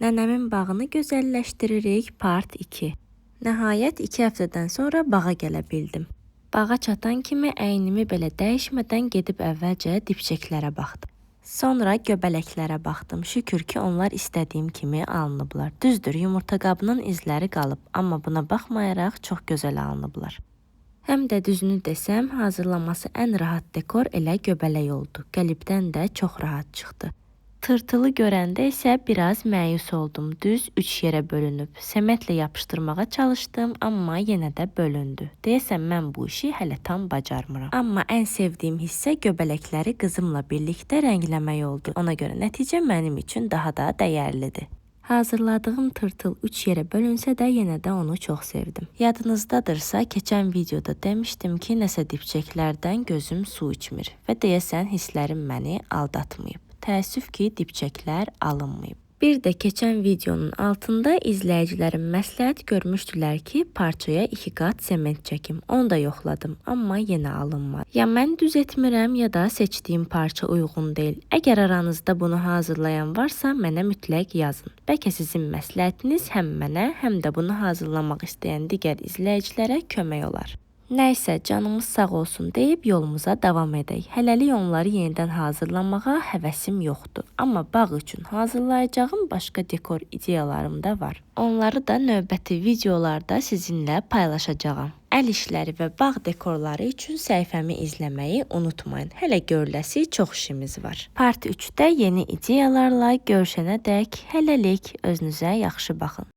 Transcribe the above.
Nənəmin bağını gözəlləşdiririk part 2. Nəhayət 2 həftədən sonra bağa gələ bildim. Bağa çatan kimi əynimi belə dəyişmədən gedib əvvəlcə dibçəklərə baxdım. Sonra göbələklərə baxdım. Şükür ki, onlar istədiyim kimi alınıblar. Düzdür, yumurta qabının izləri qalıb, amma buna baxmayaraq çox gözəl alınıblar. Həm də düzünü desəm, hazırlaması ən rahat dekor elə göbələk oldu. Qəlibdən də çox rahat çıxdı. Tırtılı görəndə isə biraz məyus oldum. Düz 3 yerə bölünüb. Sementlə yapışdırmağa çalışdım, amma yenə də bölündü. Deyəsəm, mən bu işi hələ tam bacarmıram. Amma ən sevdiyim hissə göbələkləri qızımla birlikdə rəngləmək oldu. Ona görə nəticə mənim üçün daha da dəyərlidir. Hazırladığım tırtıl 3 yerə bölünsə də yenə də onu çox sevdim. Yadınızdadırsa, keçən videoda demişdim ki, nəsə dibçəklərdən gözüm su içmir və deyəsən hisslərim məni aldatmayıb. Təəssüf ki, dibçəklər alınmayıb. Bir də keçən videonun altında izləyicilərim məsləhət görmüşdülər ki, parçaya 2 qat sement çəkim. Onu da yoxladım, amma yenə alınmadı. Ya mən düz etmirəm, ya da seçdiyim parça uyğun deyil. Əgər aranızda bunu hazırlayan varsa, mənə mütləq yazın. Bəlkə sizin məsləhətiniz həm mənə, həm də bunu hazırlamaq istəyən digər izləyicilərə kömək olar. Nəysə, canımız sağ olsun deyib yolumuza davam edək. Hələlik onları yenidən hazırlamağa həvəsim yoxdur. Amma bağ üçün hazırlayacağım başqa dekor ideyalarım da var. Onları da növbəti videolarda sizinlə paylaşacağam. Əl işləri və bağ dekorları üçün səhifəmi izləməyi unutmayın. Hələ görüləsi çox işimiz var. Part 3-də yeni ideyalarla görüşənədək hələlik özünüzə yaxşı baxın.